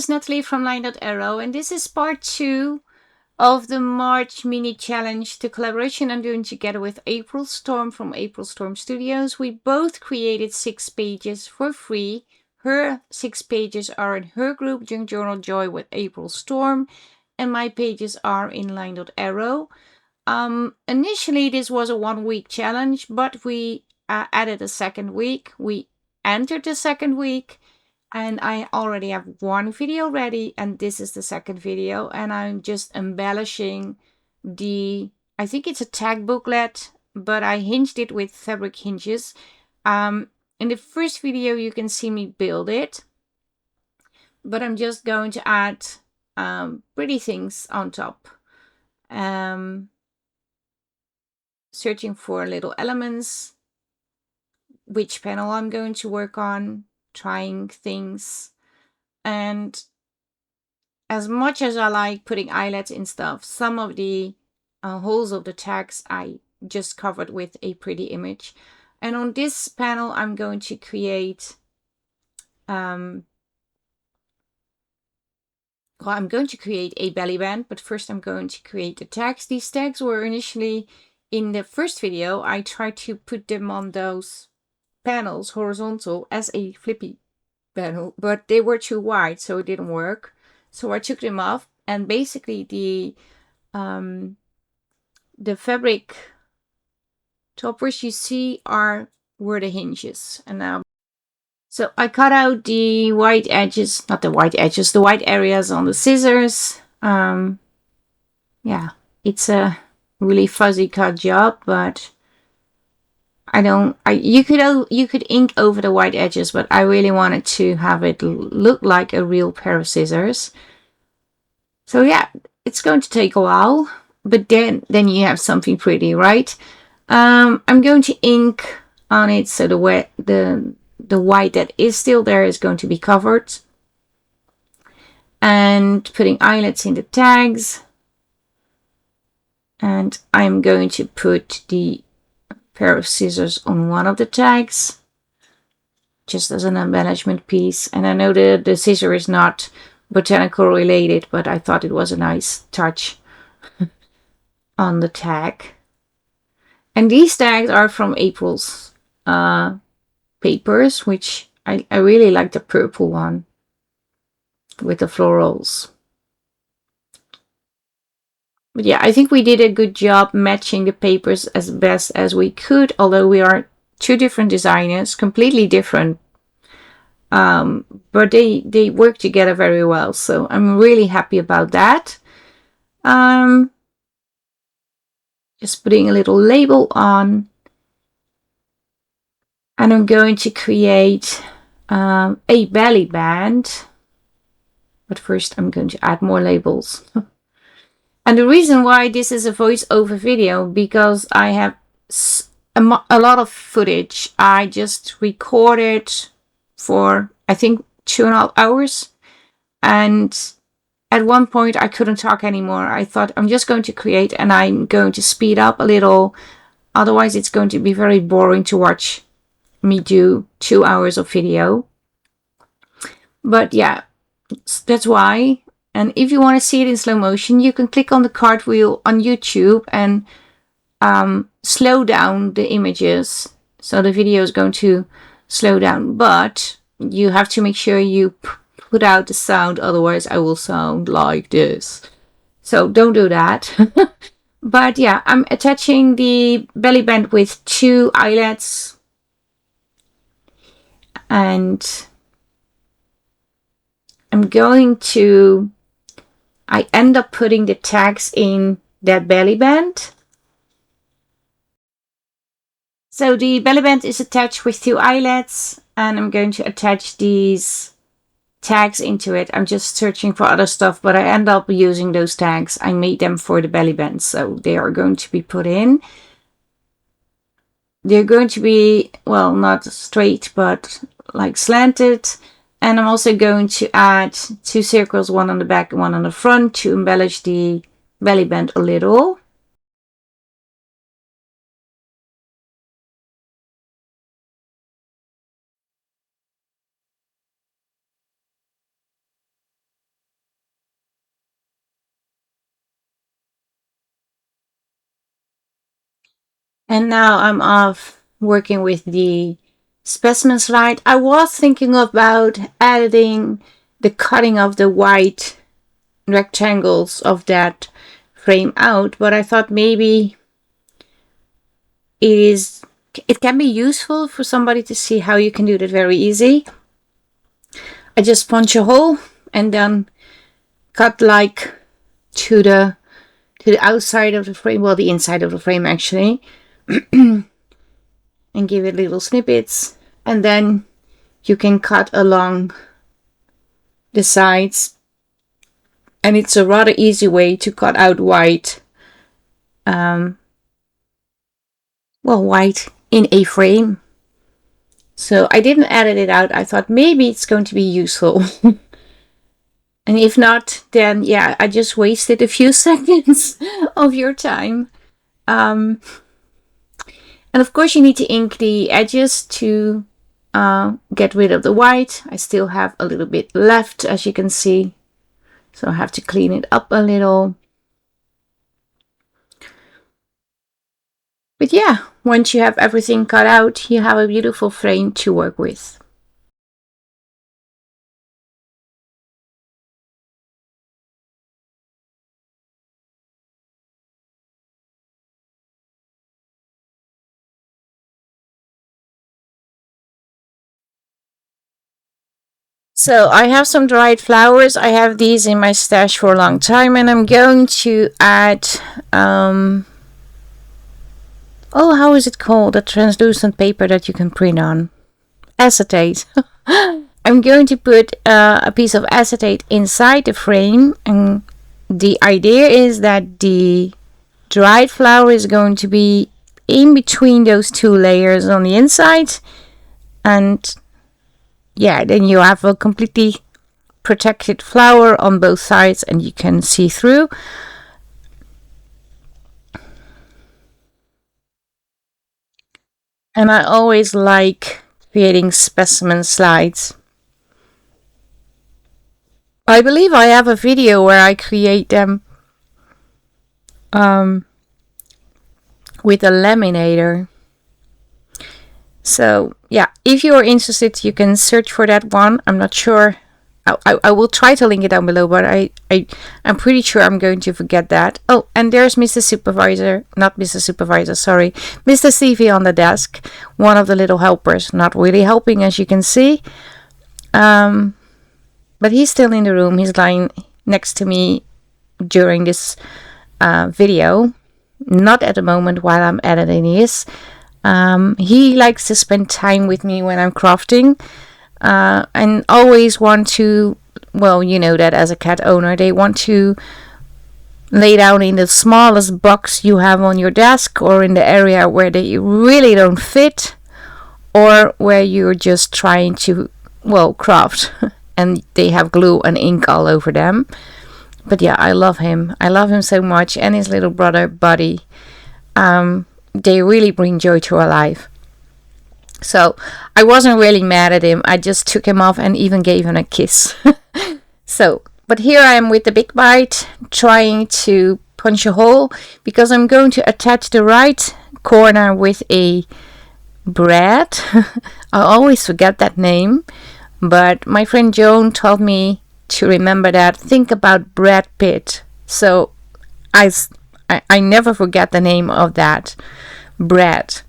is Natalie from Line.Arrow, and this is part 2 of the March mini challenge, the collaboration I'm doing together with April Storm from April Storm Studios. We both created 6 pages for free. Her 6 pages are in her group, Junk Journal Joy with April Storm, and my pages are in Line.Arrow. Initially this was a 1-week challenge, but we added a second week. We entered the second week. And I already have one video ready, and this is the second video, and I'm just embellishing I think it's a tag booklet, but I hinged it with fabric hinges. In the first video you can see me build it, but I'm just going to add pretty things on top. Searching for little elements, which panel I'm going to work on, trying things. And as much as I like putting eyelets in stuff, some of the holes of the tags I just covered with a pretty image. And on this panel I'm going to create I'm going to create a belly band, but first I'm going to create the tags. These tags were initially in the first video. I tried to put them on those panels horizontal as a flippy panel, but they were too wide, so it didn't work. So I took them off, and basically the fabric toppers you see were the hinges. And now, so I cut out the white edges, not the white edges, the white areas on the scissors. Yeah, it's a really fuzzy cut job, but you could ink over the white edges, but I really wanted to have it look like a real pair of scissors. So yeah, it's going to take a while, but then you have something pretty, right? I'm going to ink on it, so the white that is still there is going to be covered. And putting eyelets in the tags. And I'm going to put the pair of scissors on one of the tags, just as an embellishment piece. And I know the scissor is not botanical related, but I thought it was a nice touch on the tag. And these tags are from April's papers, which I really like the purple one with the florals. But yeah, I think we did a good job matching the papers as best as we could, although we are 2 different designers, completely different. But they work together very well, so I'm really happy about that. Just putting a little label on, and I'm going to create a belly band, but first I'm going to add more labels. And the reason why this is a voiceover video, because I have a lot of footage. I just recorded for, I think, 2.5 hours. And at one point I couldn't talk anymore. I thought I'm just going to create, and I'm going to speed up a little. Otherwise it's going to be very boring to watch me do 2 hours of video. But yeah, that's why. And if you want to see it in slow motion, you can click on the cartwheel on YouTube and slow down the images. So the video is going to slow down, but you have to make sure you put out the sound, otherwise I will sound like this. So don't do that. But yeah, I'm attaching the belly band with 2 eyelets. And I end up putting the tags in that belly band. So the belly band is attached with 2 eyelets, and I'm going to attach these tags into it. I'm just searching for other stuff, but I end up using those tags. I made them for the belly band, so they are going to be put in. They're going to be, well, not straight, but like slanted. And I'm also going to add 2 circles, one on the back and one on the front, to embellish the belly band a little. And now I'm off working with the specimen slide. I was thinking about editing the cutting of the white rectangles of that frame out, but I thought maybe it can be useful for somebody to see how you can do that very easy. I just punch a hole and then cut like to the outside of the frame, well, the inside of the frame actually, and give it little snippets, and then you can cut along the sides, and it's a rather easy way to cut out white, white in a frame. So I didn't edit it out. I thought maybe it's going to be useful. And if not, then yeah, I just wasted a few seconds of your time. And of course you need to ink the edges to get rid of the white. I still have a little bit left, as you can see. So I have to clean it up a little. But yeah, once you have everything cut out, you have a beautiful frame to work with. So I have some dried flowers. I have these in my stash for a long time, and I'm going to add, oh, how is it called? The translucent paper that you can print on. Acetate. I'm going to put a piece of acetate inside the frame, and the idea is that the dried flower is going to be in between those two layers on the inside, and yeah, then you have a completely protected flower on both sides and you can see through. And I always like creating specimen slides. I believe I have a video where I create them with a laminator. So yeah, if you are interested, you can search for that one. I'm not sure. I will try to link it down below, but I'm pretty sure I'm going to forget that. Oh, and there's Mr. Supervisor, not Mr. Supervisor, sorry, Mr. Stevie on the desk, one of the little helpers, not really helping, as you can see. But he's still in the room. He's lying next to me during this video, not at the moment while I'm editing this. He likes to spend time with me when I'm crafting, and always want to, well, you know that as a cat owner, they want to lay down in the smallest box you have on your desk, or in the area where they really don't fit, or where you're just trying to, well, craft and they have glue and ink all over them. But yeah, I love him. I love him so much, and his little brother Buddy. They really bring joy to our life. So I wasn't really mad at him. I just took him off and even gave him a kiss. So, but here I am with the big bite, trying to punch a hole, because I'm going to attach the right corner with a bread. I always forget that name, but my friend Joan told me to remember that. Think about Brad Pitt. So I never forget the name of that bread.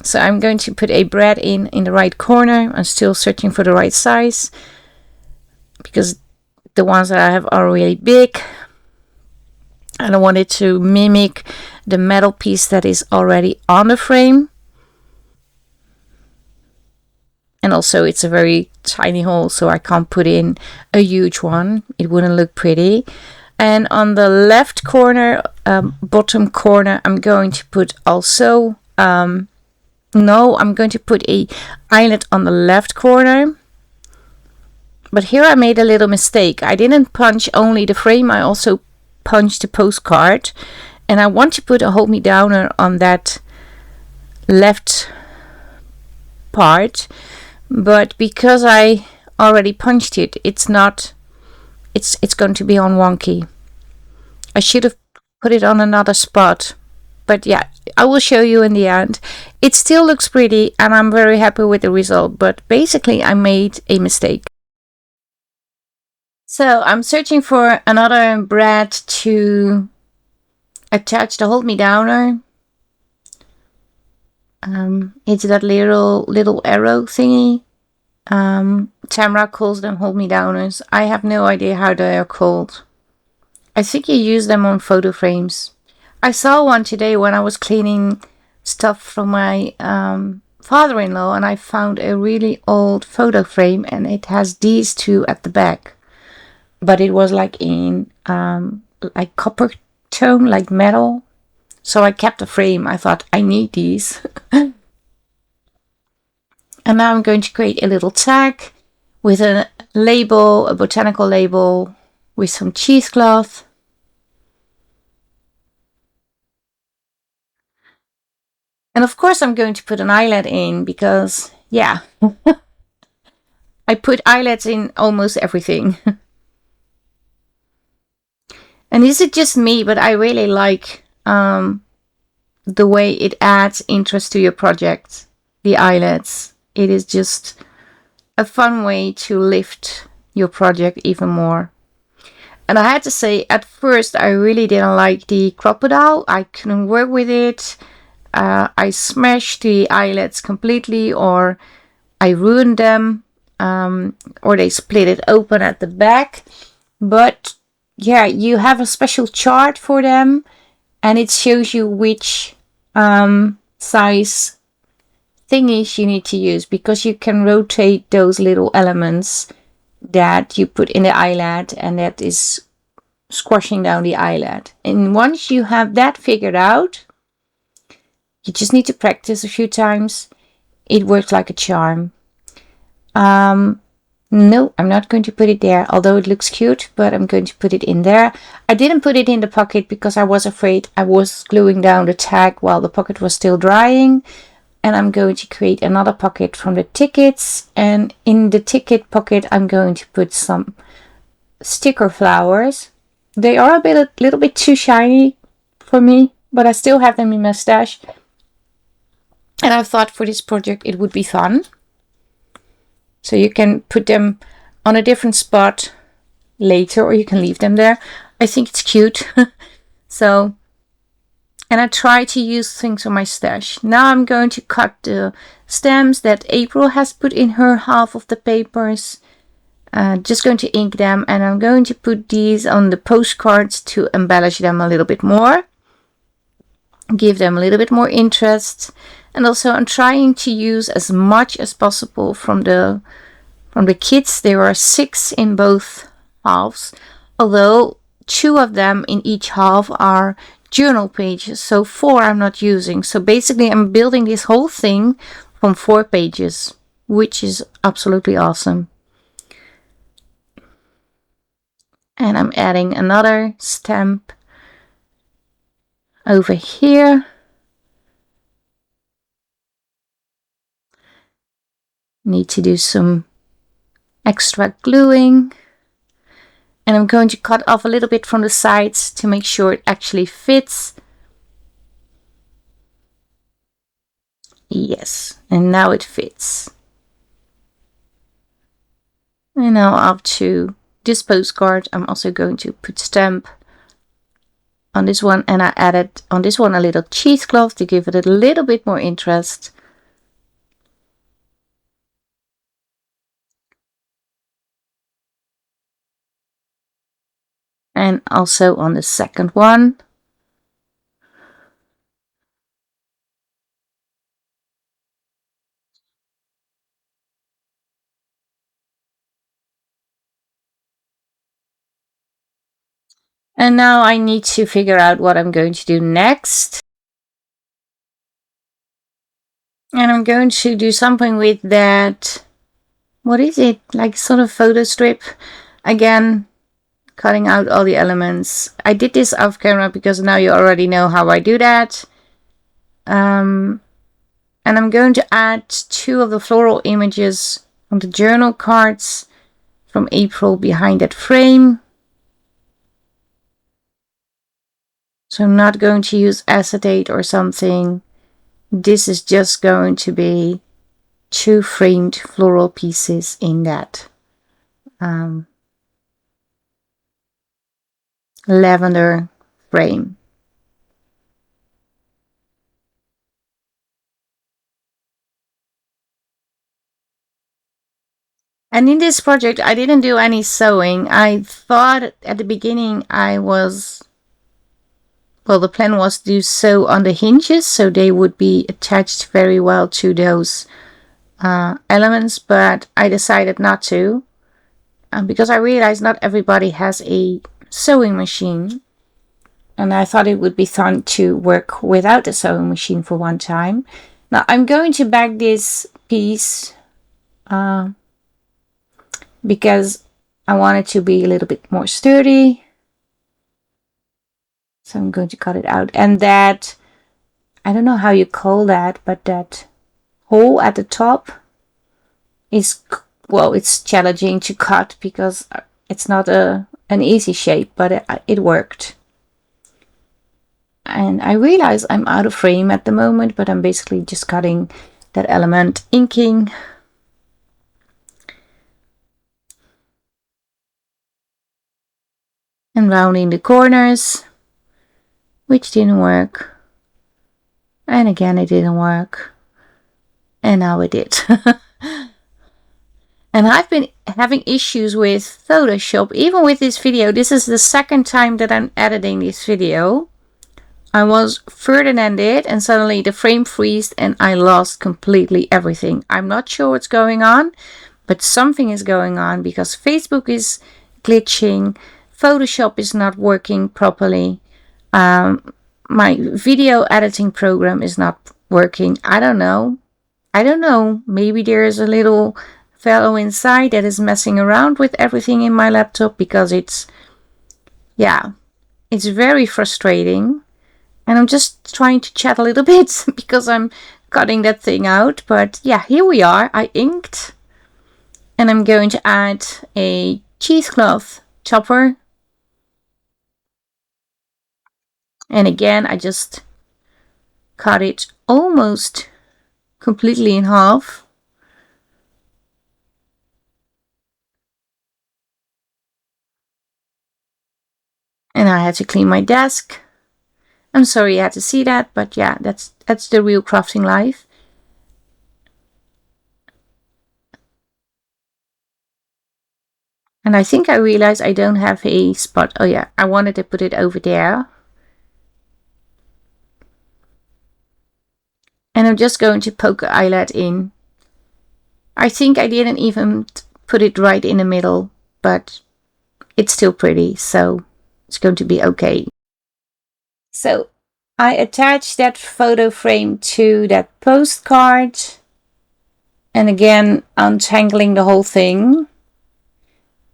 So I'm going to put a bread in the right corner. I'm still searching for the right size, because the ones that I have are really big, and I wanted to mimic the metal piece that is already on the frame. And also it's a very tiny hole, so I can't put in a huge one. It wouldn't look pretty. And on the left corner, bottom corner, I'm going to put also, I'm going to put a eyelet on the left corner. But here I made a little mistake. I didn't punch only the frame, I also punched the postcard. And I want to put a hold me downer on that left part. But because I already punched it, it's going to be on wonky. I should have put it on another spot. But yeah, I will show you in the end. It still looks pretty and I'm very happy with the result, but basically I made a mistake. So I'm searching for another brand to attach the hold me downer. It's that little arrow thingy. Tamara calls them hold me downers. I have no idea how they are called. I think you use them on photo frames. I saw one today when I was cleaning stuff from my father-in-law, and I found a really old photo frame and it has these two at the back, but it was like in like copper tone, like metal. So I kept the frame. I thought I need these. And now I'm going to create a little tag with a label, a botanical label with some cheesecloth. And of course I'm going to put an eyelet in because, yeah, I put eyelets in almost everything. And is it just me, but I really like the way it adds interest to your project, the eyelets. It is just a fun way to lift your project even more. And I had to say, at first I really didn't like the crocodile. I couldn't work with it. I smashed the eyelets completely, or I ruined them, or they split it open at the back. But yeah, you have a special chart for them and it shows you which size thingies you need to use, because you can rotate those little elements that you put in the eyelet and that is squashing down the eyelet. And once you have that figured out, you just need to practice a few times. It works like a charm. No, I'm not going to put it there, although it looks cute, but I'm going to put it in there. I didn't put it in the pocket because I was afraid I was gluing down the tag while the pocket was still drying. And I'm going to create another pocket from the tickets. And in the ticket pocket, I'm going to put some sticker flowers. They are a little bit too shiny for me, but I still have them in my stash. And I thought for this project it would be fun. So you can put them on a different spot later, or you can leave them there. I think it's cute. So, and I try to use things on my stash. Now I'm going to cut the stems that April has put in her half of the papers. Just going to ink them, and I'm going to put these on the postcards to embellish them a little bit more. Give them a little bit more interest. And also I'm trying to use as much as possible from the kids. There are 6 in both halves, although 2 of them in each half are journal pages, so 4 I'm not using. So basically I'm building this whole thing from 4 pages, which is absolutely awesome. And I'm adding another stamp over here. Need to do some extra gluing. And I'm going to cut off a little bit from the sides to make sure it actually fits. Yes, and now it fits. And now up to this postcard, I'm also going to put stamp on this one, and I added on this one a little cheesecloth to give it a little bit more interest. And also on the second one. And now I need to figure out what I'm going to do next. And I'm going to do something with that, what is it, like sort of photo strip. Again, cutting out all the elements. I did this off camera because now you already know how I do that. And I'm going to add 2 of the floral images on the journal cards from April behind that frame. So I'm not going to use acetate or something. This is just going to be 2 framed floral pieces in that lavender frame. And in this project, I didn't do any sewing. I thought at the beginning the plan was to sew on the hinges so they would be attached very well to those elements, but I decided not to because I realized not everybody has a sewing machine. And I thought it would be fun to work without a sewing machine for one time. Now I'm going to bag this piece because I want it to be a little bit more sturdy. So I'm going to cut it out. And that, I don't know how you call that, but that hole at the top is, well, it's challenging to cut because it's not an easy shape, but it worked. And I realize I'm out of frame at the moment, but I'm basically just cutting that element, inking. And rounding the corners, which didn't work. And again, it didn't work. And now it did. And I've been having issues with Photoshop, even with this video. This is the second time that I'm editing this video. I was further than it and suddenly the frame freezed and I lost completely everything. I'm not sure what's going on, but something is going on because Facebook is glitching. Photoshop is not working properly. My video editing program is not working. I don't know. Maybe there is a little fellow inside that is messing around with everything in my laptop because it's very frustrating. And I'm just trying to chat a little bit because I'm cutting that thing out. But yeah, here we are. I inked. And I'm going to add a cheesecloth topper. And again, I just cut it almost completely in half. And I had to clean my desk. I'm sorry you had to see that, but yeah, that's the real crafting life. And I think I realized I don't have a spot. Oh yeah, I wanted to put it over there. And I'm just going to poke an eyelet in. I think I didn't even put it right in the middle, but it's still pretty, so it's going to be okay. So I attached that photo frame to that postcard. And again, untangling the whole thing.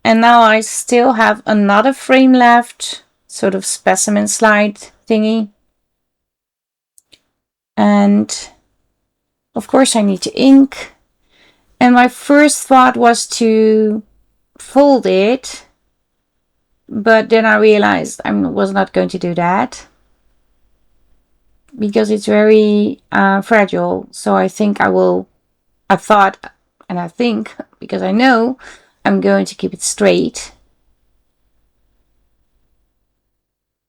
And now I still have another frame left, sort of specimen slide thingy. And of course I need to ink. And my first thought was to fold it, but then I realized I was not going to do that because it's very fragile. So I think I thought, and I think, because I know, I'm going to keep it straight.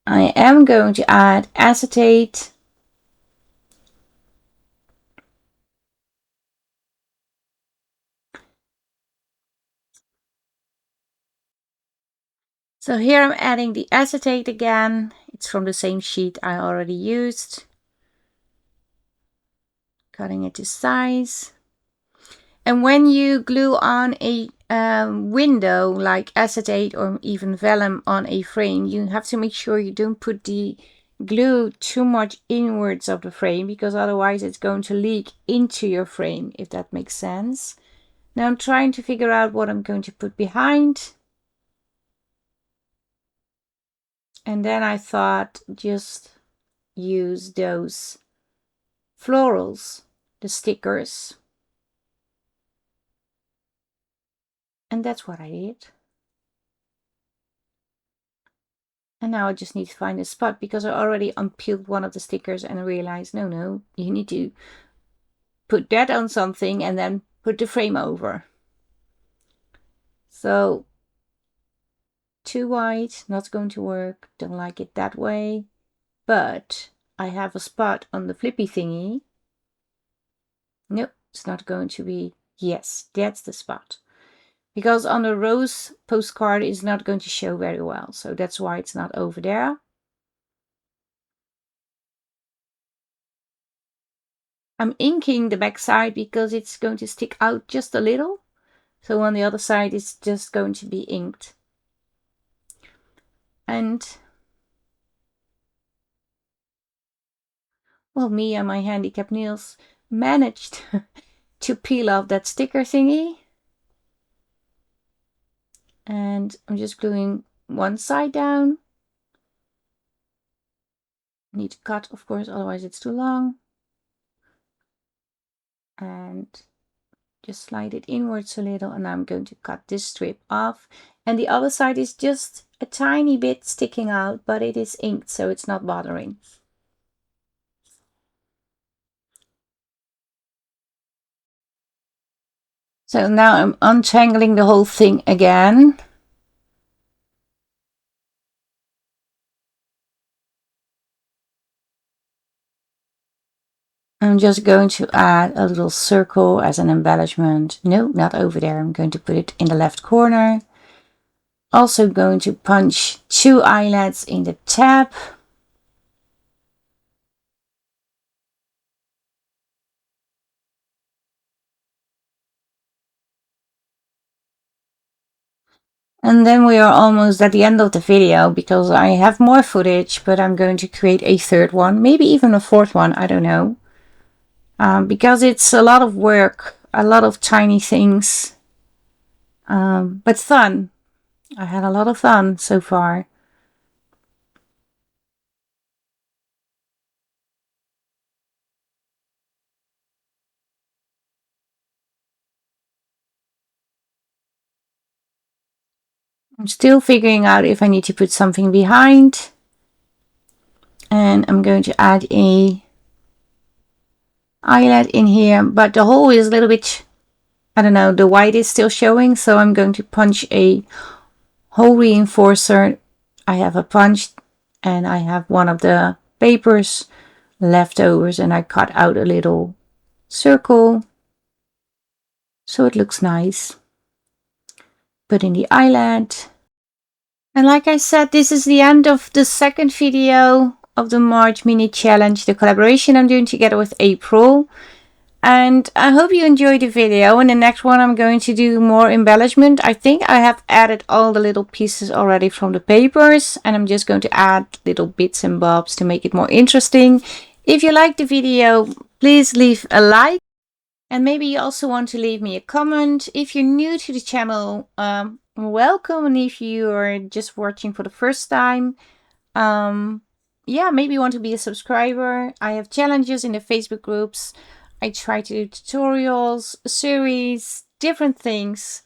I am going to add acetate. So here I'm adding the acetate again. It's from the same sheet I already used. Cutting it to size. And when you glue on a window like acetate or even vellum on a frame, you have to make sure you don't put the glue too much inwards of the frame because otherwise it's going to leak into your frame, if that makes sense. Now I'm trying to figure out what I'm going to put behind. And then I thought just use those florals, the stickers. And that's what I did. And now I just need to find a spot because I already unpeeled one of the stickers and I realized, no, you need to put that on something and then put the frame over. So too wide, not going to work. Don't like it that way. But I have a spot on the flippy thingy. Nope, it's not going to be. Yes, that's the spot. Because on the rose postcard it's not going to show very well. So that's why it's not over there. I'm inking the back side because it's going to stick out just a little. So on the other side it's just going to be inked. And well, me and my handicapped nails managed to peel off that sticker thingy. And I'm just gluing one side down. Need to cut, of course, otherwise it's too long. And just slide it inwards a little, and I'm going to cut this strip off. And the other side is just a tiny bit sticking out, but it is inked, so it's not bothering. So now I'm untangling the whole thing again. I'm just going to add a little circle as an embellishment. No, not over there. I'm going to put it in the left corner. Also going to punch 2 eyelets in the tab. And then we are almost at the end of the video because I have more footage, but I'm going to create a third one, maybe even a fourth one, I don't know. Because it's a lot of work, a lot of tiny things, but fun. I had a lot of fun so far. I'm still figuring out if I need to put something behind. And I'm going to add a eyelet in here, but the hole is a little bit, I don't know, the white is still showing, so I'm going to punch a hole reinforcer. I have a punch and I have one of the papers leftovers, and I cut out a little circle so it looks nice. Put in the eyelet. And like I said, this is the end of the second video of the March mini challenge, the collaboration I'm doing together with April. And I hope you enjoyed the video. In the next one I'm going to do more embellishment. I think I have added all the little pieces already from the papers, and I'm just going to add little bits and bobs to make it more interesting. If you liked the video, please leave a like, and maybe you also want to leave me a comment. If you're new to the channel, welcome, and if you are just watching for the first time, yeah, maybe you want to be a subscriber. I have challenges in the Facebook groups. I try to do tutorials, series, different things.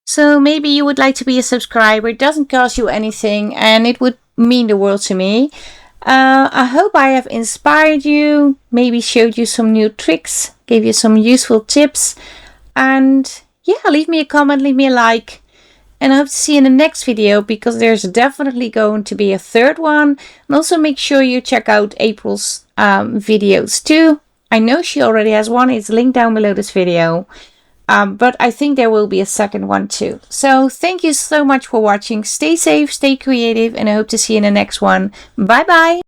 So maybe you would like to be a subscriber. It doesn't cost you anything and it would mean the world to me. I hope I have inspired you, maybe showed you some new tricks, gave you some useful tips. And yeah, leave me a comment, leave me a like. And I hope to see you in the next video, because there's definitely going to be a third one. And also make sure you check out April's videos too. I know she already has one. It's linked down below this video. But I think there will be a second one too. So thank you so much for watching. Stay safe, stay creative, and I hope to see you in the next one. Bye bye.